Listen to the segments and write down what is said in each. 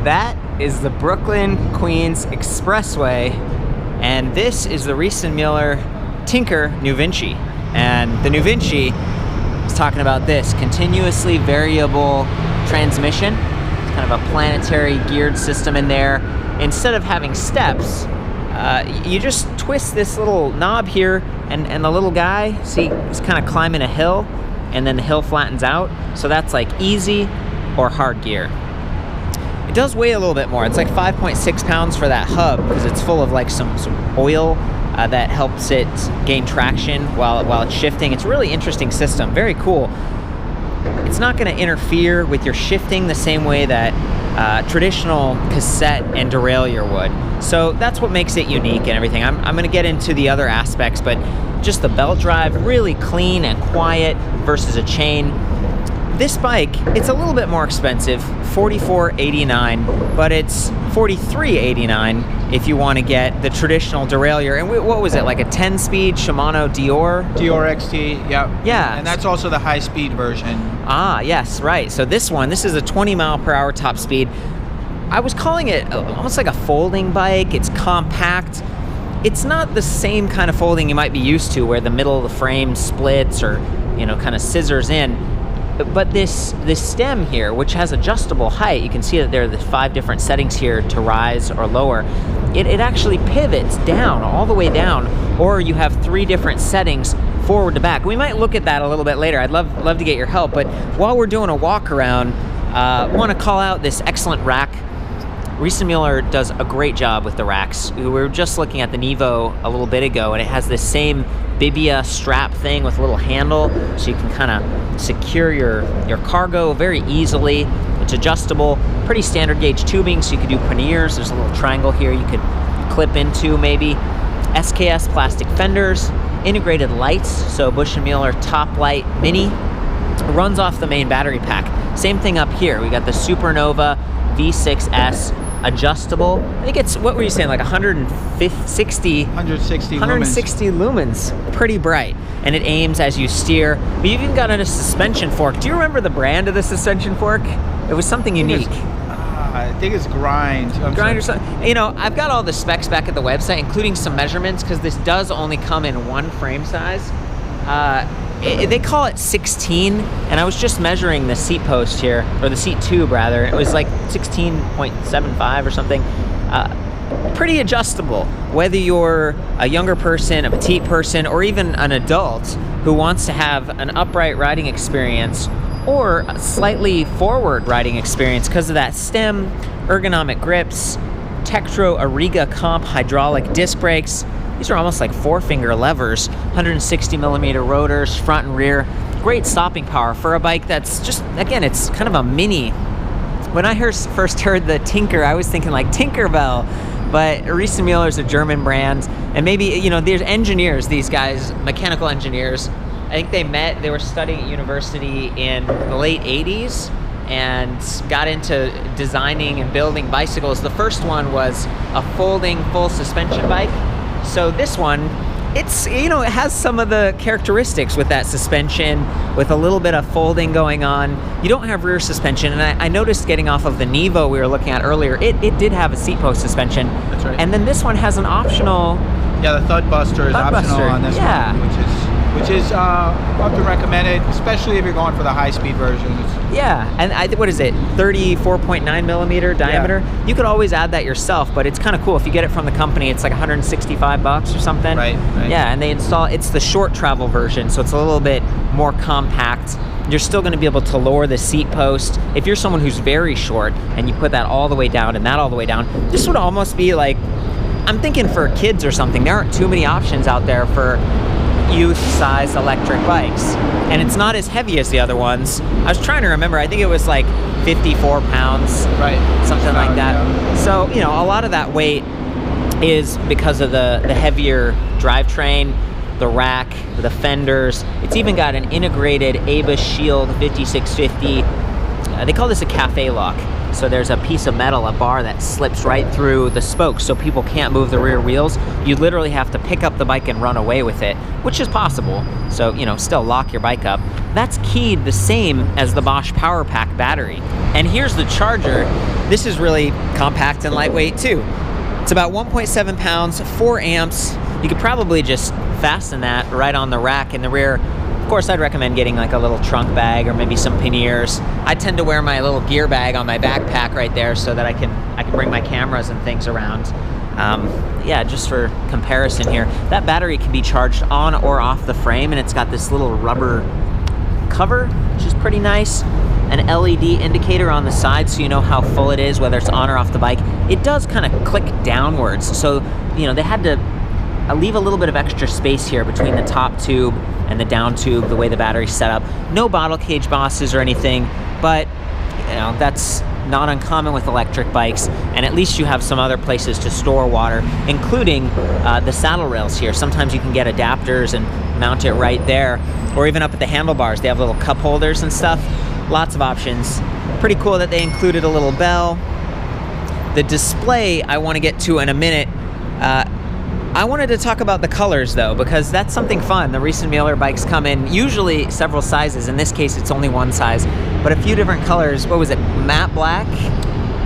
That is the Brooklyn Queens Expressway, and this is the Riese Müller Tinker NuVinci. And the NuVinci is talking about this continuously variable transmission. It's kind of a planetary geared system in there. Instead of having steps, you just twist this little knob here, and the little guy, see, he's kind of climbing a hill, and then the hill flattens out. So that's like easy or hard gear. It does weigh a little bit more. It's like 5.6 pounds for that hub, because it's full of like some oil that helps it gain traction while it's shifting. It's a really interesting system, very cool. It's not going to interfere with your shifting the same way that traditional cassette and derailleur would. So that's what makes it unique and everything. I'm going to get into the other aspects, but just the belt drive, really clean and quiet versus a chain. This bike, it's a little bit more expensive, $44.89, but it's $43.89 if you want to get the traditional derailleur. And what was it, like a 10-speed Shimano Dior? Dior XT, yeah. Yeah. And that's also the high-speed version. Ah, yes, right. So this is a 20 mile per hour top speed. I was calling it almost like a folding bike. It's compact. It's not the same kind of folding you might be used to, where the middle of the frame splits or, you know, kind of scissors in. But this stem here, which has adjustable height, you can see that there are the 5 different settings here to rise or lower. It actually pivots down, all the way down, or you have 3 different settings forward to back. We might look at that a little bit later. I'd love to get your help, but while we're doing a walk around, I want to call out this excellent rack. Riese Müller does a great job with the racks. We were just looking at the Nevo a little bit ago, and it has this same Bibia strap thing with a little handle, so you can kind of secure your cargo very easily. It's adjustable, pretty standard gauge tubing, so you could do panniers. There's a little triangle here you could clip into maybe. SKS plastic fenders, integrated lights, so Bosch & Müller Top Light Mini. It runs off the main battery pack. Same thing up here. We got the Supernova V6S adjustable. I think it's, what were you saying, like 160 lumens. Pretty bright. And it aims as you steer. But you've even got a suspension fork. Do you remember the brand of the suspension fork? It was something unique. I think it's Grind. Grind or something. You know, I've got all the specs back at the website, including some measurements, because this does only come in 1 frame size. They call it 16, and I was just measuring the seat post here, or the seat tube rather. It was like 16.75 or something. Pretty adjustable, whether you're a younger person, a petite person, or even an adult who wants to have an upright riding experience or a slightly forward riding experience because of that stem, ergonomic grips, Tektro Ariga Comp hydraulic disc brakes. These are almost like 4-finger levers, 160 millimeter rotors, front and rear. Great stopping power for a bike that's just, again, it's kind of a mini. When I first heard the Tinker, I was thinking like Tinkerbell, but Riese Müller is a German brand, and maybe, you know, there's engineers, these guys, mechanical engineers. I think they were studying at university in the late 80s and got into designing and building bicycles. The first one was a folding full suspension bike. So this one, it's, you know, it has some of the characteristics with that suspension, with a little bit of folding going on. You don't have rear suspension, and I noticed getting off of the Nevo we were looking at earlier, it did have a seat post suspension. That's right. And then this one has an optional... Yeah, the Thud Buster is optional on this one, which is often recommended, especially if you're going for the high-speed version. Yeah, and what is it, 34.9 millimeter diameter? Yeah. You could always add that yourself, but it's kind of cool. If you get it from the company, it's like $165 or something. Right. Yeah, and they install, it's the short travel version, so it's a little bit more compact. You're still going to be able to lower the seat post. If you're someone who's very short and you put that all the way down and that all the way down, this would almost be like, I'm thinking for kids or something. There aren't too many options out there for youth-size electric bikes, and it's not as heavy as the other ones. I was trying to remember, I think it was like 54 pounds, right? Something like that. Yeah. So, you know, a lot of that weight is because of the heavier drivetrain, the rack, the fenders. It's even got an integrated ABUS Shield 5650. They call this a cafe lock. So there's a piece of metal, a bar that slips right through the spokes so people can't move the rear wheels. You literally have to pick up the bike and run away with it, which is possible. So, you know, still lock your bike up. That's keyed the same as the Bosch Power Pack battery. And here's the charger. This is really compact and lightweight too. It's about 1.7 pounds, 4 amps. You could probably just fasten that right on the rack in the rear. Of course, I'd recommend getting like a little trunk bag or maybe some panniers. I tend to wear my little gear bag on my backpack right there so that I can bring my cameras and things around. Yeah, just for comparison here, that battery can be charged on or off the frame, and it's got this little rubber cover, which is pretty nice. An LED indicator on the side so you know how full it is, whether it's on or off the bike. It does kind of click downwards, so you know they had to leave a little bit of extra space here between the top tube and the down tube, the way the battery's set up. No bottle cage bosses or anything, but you know that's not uncommon with electric bikes, and at least you have some other places to store water, including the saddle rails here. Sometimes you can get adapters and mount it right there, or even up at the handlebars. They have little cup holders and stuff. Lots of options. Pretty cool that they included a little bell. The display I want to get to in a minute. I wanted to talk about the colors though, because that's something fun. The Riese Müller bikes come in usually several sizes. In this case, it's only one size, but a few different colors. What was it? Matte black?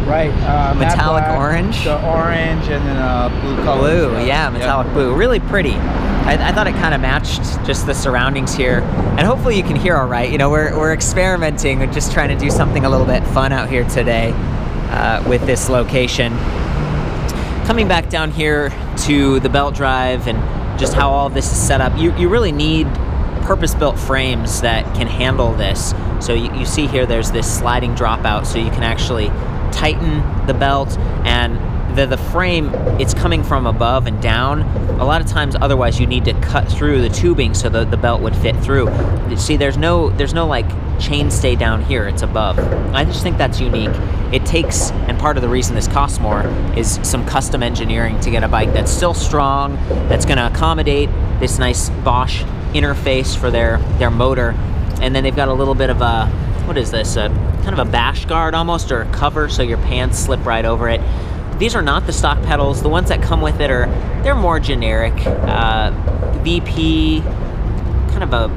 Right. Metallic black, orange? The orange, and then blue color. Blue, yeah, metallic blue. Really pretty. I thought it kind of matched just the surroundings here, and hopefully you can hear all right. You know, we're experimenting with just trying to do something a little bit fun out here today with this location. Coming back down here to the belt drive and just how all of this is set up, you really need purpose-built frames that can handle this. So you see here there's this sliding dropout, so you can actually tighten the belt, and the frame, it's coming from above and down. A lot of times otherwise you need to cut through the tubing so the belt would fit through. See, there's no like chain stay down here, it's above. I just think that's unique. It takes, and part of the reason this costs more is some custom engineering to get a bike that's still strong, that's gonna accommodate this nice Bosch interface for their motor. And then they've got a little bit of a, what is this, kind of a bash guard almost, or a cover so your pants slip right over it. These are not the stock pedals. The ones that come with it they're more generic. VP, kind of a,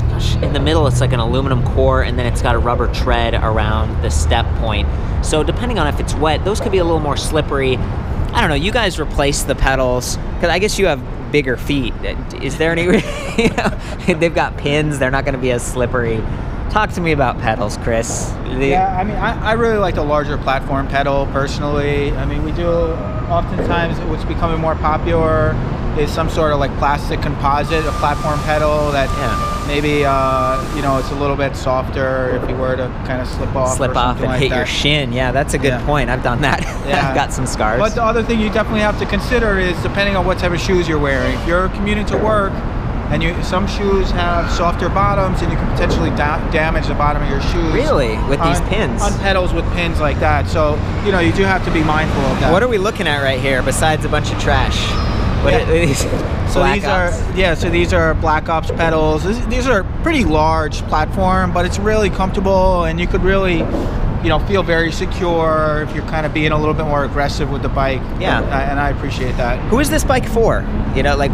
gosh, in the middle it's like an aluminum core, and then it's got a rubber tread around the step point. So depending on if it's wet, those could be a little more slippery. I don't know, you guys replace the pedals, because I guess you have bigger feet. Is there any, you know, they've got pins, they're not gonna be as slippery. Talk to me about pedals, Chris. Yeah, I mean, I really like the larger platform pedal, personally. I mean, we do, oftentimes, what's becoming more popular is some sort of like plastic composite, a platform pedal that maybe, you know, it's a little bit softer if you were to kind of slip off and hit your shin. Yeah, that's a good point. I've done that. Yeah. I've got some scars. But the other thing you definitely have to consider is depending on what type of shoes you're wearing. If you're commuting to work, and some shoes have softer bottoms, and you can potentially damage the bottom of your shoes. Really? With these pins? On pedals with pins like that. So, you know, you do have to be mindful of that. What are we looking at right here besides a bunch of trash? What are these? So these are Black Ops pedals. These are pretty large platform, but it's really comfortable, and you could really, you know, feel very secure if you're kind of being a little bit more aggressive with the bike. Yeah. And I appreciate that. Who is this bike for? You know, like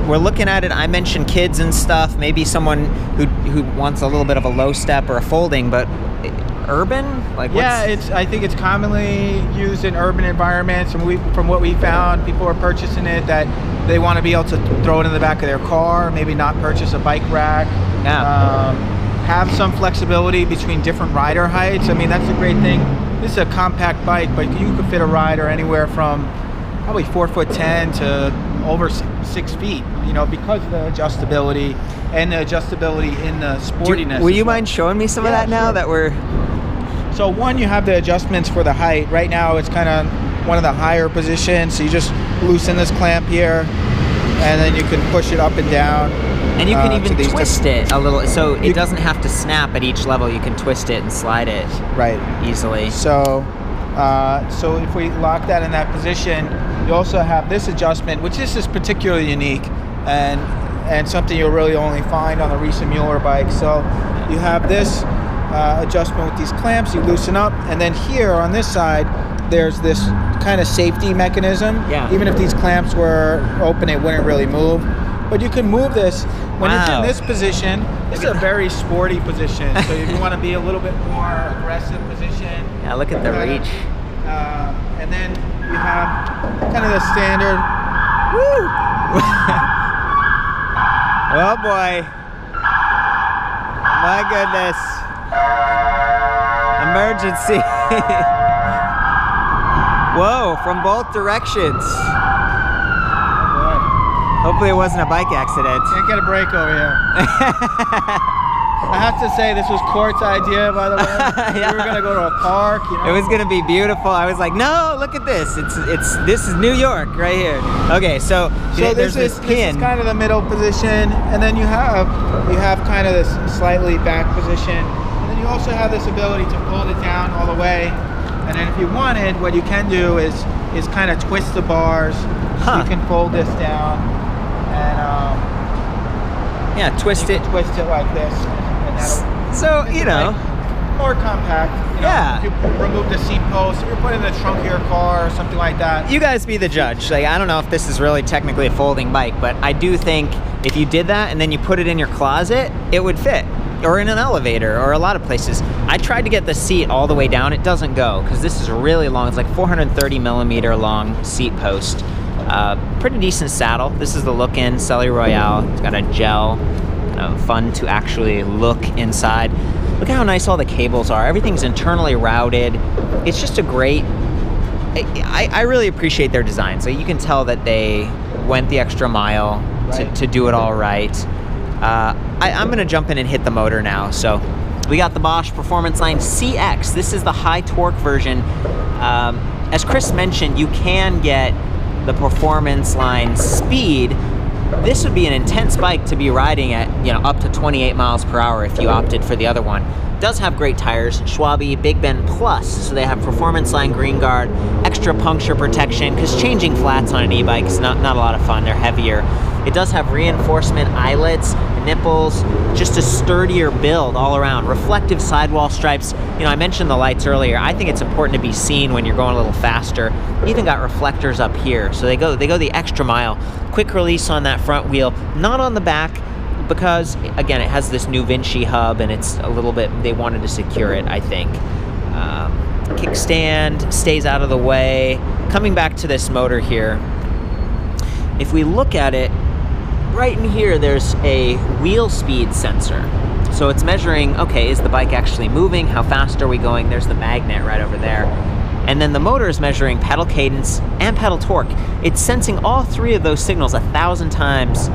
we're looking at it, I mentioned kids and stuff, maybe someone who wants a little bit of a low step or a folding, but urban? Like, I think it's commonly used in urban environments, and from what we found, people are purchasing it that they want to be able to throw it in the back of their car, maybe not purchase a bike rack. Yeah. Have some flexibility between different rider heights. I mean, that's a great thing. This is a compact bike, but you could fit a rider anywhere from probably 4'10" to over 6 feet, you know, because of the adjustability and the adjustability in the sportiness. Will you mind showing me some of that now that we're... So one, you have the adjustments for the height. Right now it's kind of one of the higher positions, so you just loosen this clamp here, and then you can push it up and down. And you can even twist it a little, so it doesn't have to snap at each level. You can twist it and slide it easily. So if we lock that in that position, you also have this adjustment, which is particularly unique and something you'll really only find on the Riese Müller bike. So you have this adjustment with these clamps, you loosen up, and then here on this side, there's this kind of safety mechanism. Yeah. Even if these clamps were open, it wouldn't really move. But you can move this when it's in this position. This is a very sporty position. So if you want to be a little bit more aggressive position. Yeah, look at the reach. And then we have kind of the standard. Woo! Oh boy. My goodness. Emergency. Whoa, from both directions. Hopefully it wasn't a bike accident. Can't get a break over here. I have to say, this was Court's idea, by the way. Yeah. We were gonna go to a park. You know? It was gonna be beautiful. I was like, no, look at this. This is New York right here. Okay, so there's this pin. This is kind of the middle position, and then you have kind of this slightly back position, and then you also have this ability to fold it down all the way. And then if you wanted, what you can do is kind of twist the bars. So you can fold this down, and yeah, twist it like this. So, you know, like more compact. You know, yeah. If you remove the seat post, if you're putting it in the trunk of your car or something like that. You guys be the judge. Like, I don't know if this is really technically a folding bike, but I do think if you did that and then you put it in your closet, it would fit. Or in an elevator, or a lot of places. I tried to get the seat all the way down. It doesn't go, because this is really long. It's like 430 millimeter long seat post. Pretty decent saddle. This is the look-in Celly Royale. It's got a gel. Fun to actually look inside. Look at how nice all the cables are. Everything's internally routed. It's just a great... I really appreciate their design. So you can tell that they went the extra mile to do it all right. I'm going to jump in and hit the motor now. So we got the Bosch Performance Line CX. This is the high torque version. As Chris mentioned, you can get the Performance Line Speed. This would be an intense bike to be riding at, you know, up to 28 miles per hour if you opted for the other one. It does have great tires, Schwalbe Big Bend Plus, so they have Performance Line Green Guard, extra puncture protection, because changing flats on an e-bike is not a lot of fun. They're heavier. It does have reinforcement eyelets, nipples, just a sturdier build all around. Reflective sidewall stripes. You know, I mentioned the lights earlier. I think it's important to be seen when you're going a little faster. Even got reflectors up here, so they go the extra mile. Quick release on that front wheel, not on the back, because again, it has this NuVinci hub, and it's a little bit, they wanted to secure it, I think. Kickstand stays out of the way. Coming back to this motor here, if we look at it, right in here, there's a wheel speed sensor. So it's measuring, okay, is the bike actually moving? How fast are we going? There's the magnet right over there. And then the motor is measuring pedal cadence and pedal torque. It's sensing all three of those signals 1,000 times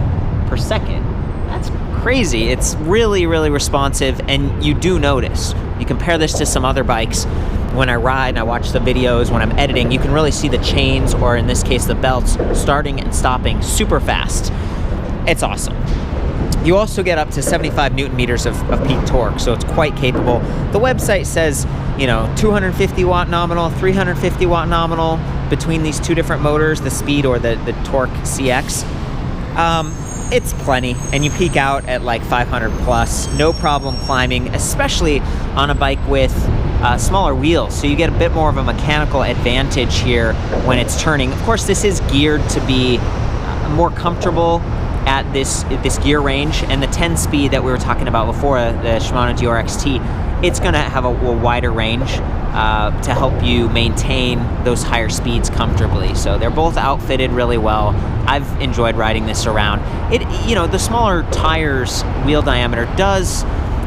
per second. That's crazy. It's really, really responsive, and you do notice. You compare this to some other bikes. When I ride and I watch the videos, when I'm editing, you can really see the chains, or in this case, the belts, starting and stopping super fast. It's awesome. You also get up to 75 Newton meters of peak torque, so it's quite capable. The website says, you know, 250 watt nominal, 350 watt nominal between these two different motors, the Speed or the Torque CX. It's plenty, and you peak out at like 500 plus, no problem climbing, especially on a bike with smaller wheels, so you get a bit more of a mechanical advantage here when it's turning. Of course, this is geared to be more comfortable at this gear range, and the 10 speed that we were talking about before, the Shimano GRXT, it's going to have a wider range to help you maintain those higher speeds comfortably. So they're both outfitted really well. I've enjoyed riding this around. The smaller tires wheel diameter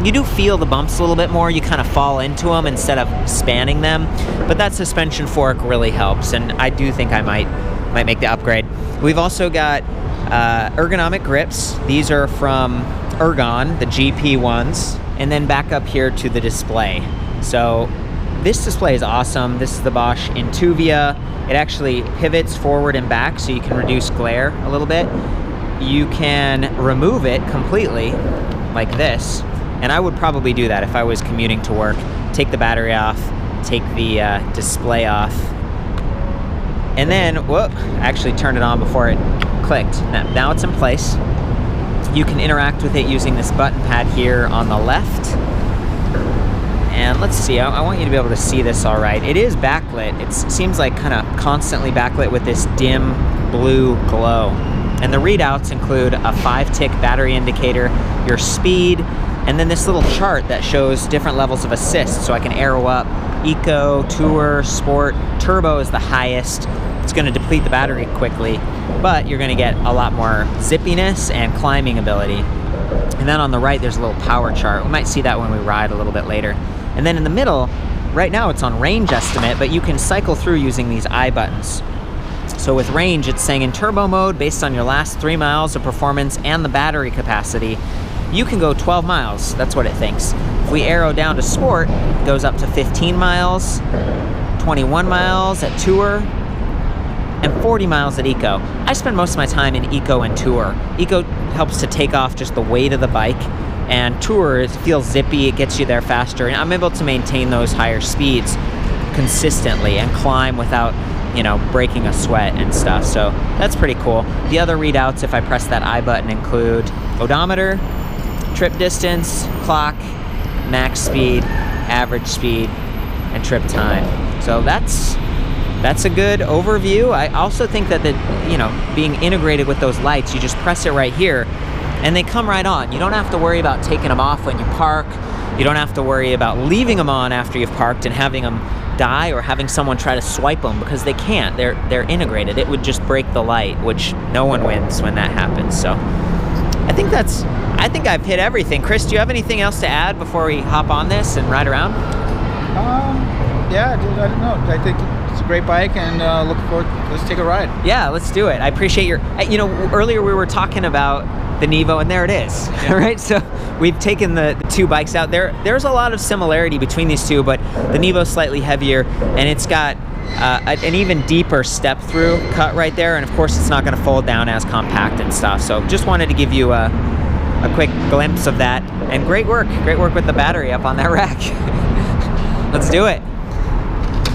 you do feel the bumps a little bit more. You kind of fall into them instead of spanning them, but that suspension fork really helps, and I do think I might make the upgrade. We've also got ergonomic grips. These are from Ergon, the GP ones, and then back up here to the display. So this display is awesome. This is the Bosch Intuvia. It actually pivots forward and back, so you can reduce glare a little bit. You can remove it completely, like this, and I would probably do that if I was commuting to work. Take the battery off, take the display off, and then, whoop, I actually turned it on before it clicked. Now it's in place. You can interact with it using this button pad here on the left. And let's see, I want you to be able to see this all right. It is backlit. It seems like kind of constantly backlit with this dim blue glow. And the readouts include a 5-tick battery indicator, your speed, and then this little chart that shows different levels of assist. So I can arrow up Eco, Tour, Sport. Turbo is the highest. It's going to deplete the battery quickly, but you're going to get a lot more zippiness and climbing ability. And then on the right, there's a little power chart. We might see that when we ride a little bit later. And then in the middle, right now it's on range estimate, but you can cycle through using these I buttons. So with range, it's saying in turbo mode, based on your last 3 miles of performance and the battery capacity, you can go 12 miles. That's what it thinks. If we arrow down to sport, it goes up to 15 miles, 21 miles at Tour, and 40 miles at Eco. I spend most of my time in Eco and Tour. Eco helps to take off just the weight of the bike, and Tour feels zippy, it gets you there faster, and I'm able to maintain those higher speeds consistently and climb without, you know, breaking a sweat and stuff. So that's pretty cool. The other readouts, if I press that I button, include odometer, trip distance, clock, max speed, average speed, and trip time. So that's a good overview. I also think that being integrated with those lights, you just press it right here and they come right on. You don't have to worry about taking them off when you park. You don't have to worry about leaving them on after you've parked and having them die or having someone try to swipe them, because they can't. They're integrated. It would just break the light, which no one wins when that happens. So I think I've hit everything. Chris, do you have anything else to add before we hop on this and ride around? Yeah, I don't know. I think it's a great bike, and look forward. Let's take a ride. Yeah, let's do it. I appreciate your. Earlier we were talking about the Nevo, and there it is. Yeah. Right. So we've taken the two bikes out. There's a lot of similarity between these two, but the Nevo's slightly heavier, and it's got an even deeper step through cut right there, and of course it's not going to fold down as compact and stuff. So just wanted to give you a quick glimpse of that, and great work with the battery up on that rack. Let's do it.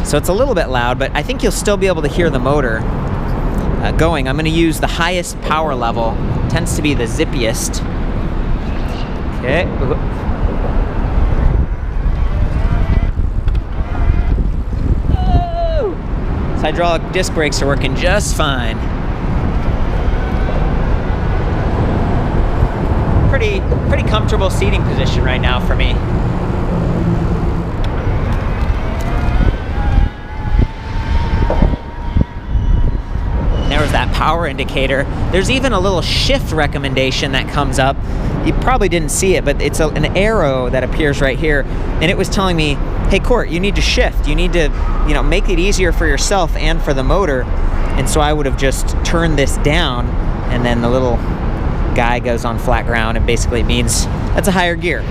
So it's a little bit loud, but I think you'll still be able to hear the motor going. I'm going to use the highest power level. Tends to be the zippiest. Okay. Oh! These hydraulic disc brakes are working just fine. Pretty comfortable seating position right now for me. There's that power indicator. There's even a little shift recommendation that comes up. You probably didn't see it, but it's an arrow that appears right here, and it was telling me, hey Court, you need to shift. You need to, make it easier for yourself and for the motor. And so I would have just turned this down, and then the little guy goes on flat ground, and basically it means that's a higher gear.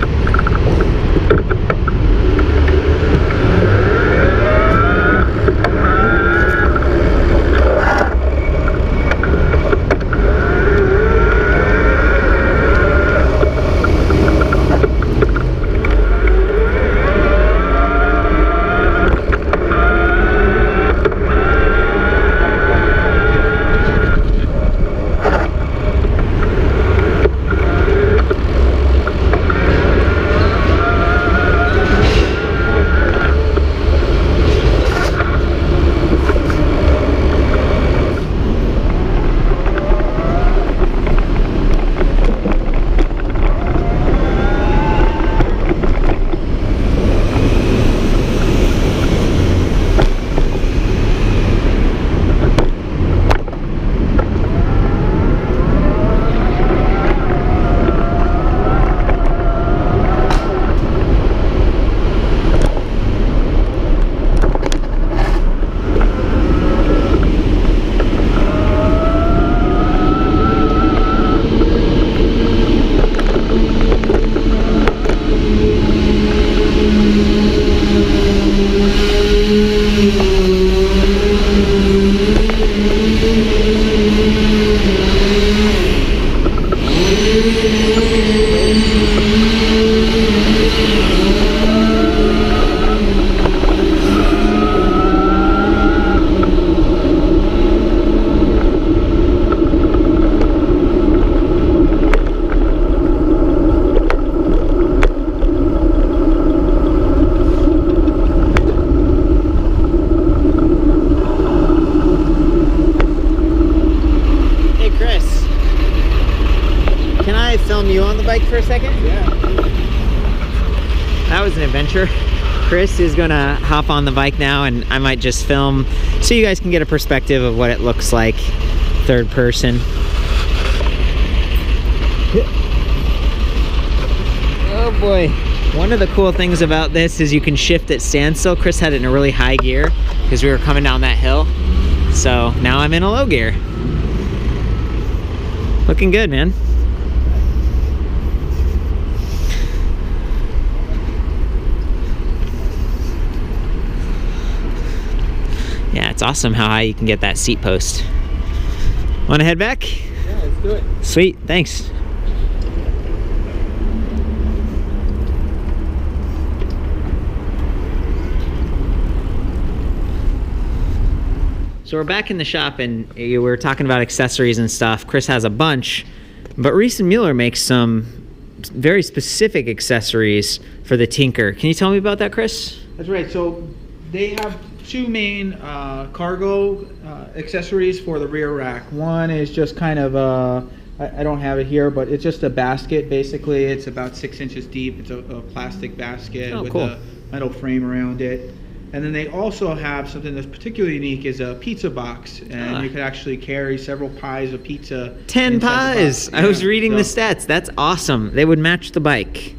For a second? Yeah. That was an adventure. Chris is gonna hop on the bike now, and I might just film so you guys can get a perspective of what it looks like third person. Oh boy. One of the cool things about this is you can shift at standstill. Chris had it in a really high gear because we were coming down that hill. So now I'm in a low gear. Looking good, man. Yeah, it's awesome how high you can get that seat post. Want to head back? Yeah, let's do it. Sweet, thanks. So we're back in the shop, and we were talking about accessories and stuff. Chris has a bunch, but Riese Müller makes some very specific accessories for the Tinker. Can you tell me about that, Chris? That's right. So they have two main cargo accessories for the rear rack. One is just kind of I don't have it here, but it's just a basket. Basically, it's about 6 inches deep. It's a plastic basket with a metal frame around it. And then they also have something that's particularly unique, is a pizza box, and you can actually carry several pies of pizza. 10 pies! I was reading the stats. That's awesome. They would match the bike,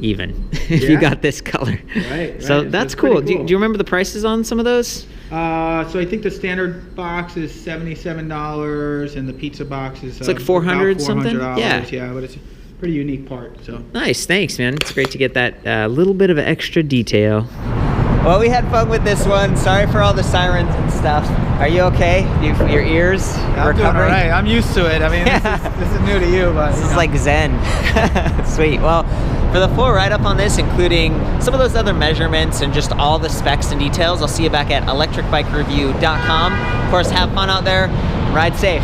even, if you got this color. Right. So that's cool. Do you remember the prices on some of those? So I think the standard box is $77, and the pizza box is it's like 400 something. Yeah, but it's a pretty unique part. So nice, thanks, man. It's great to get that little bit of extra detail. Well, we had fun with this one. Sorry for all the sirens and stuff. Are you okay? Your ears I'm doing all right. I'm used to it. I mean, this is new to you, but this is like Zen. Sweet. Well, for the full write-up on this, including some of those other measurements and just all the specs and details, I'll see you back at ElectricBikeReview.com. Of course, have fun out there. Ride safe.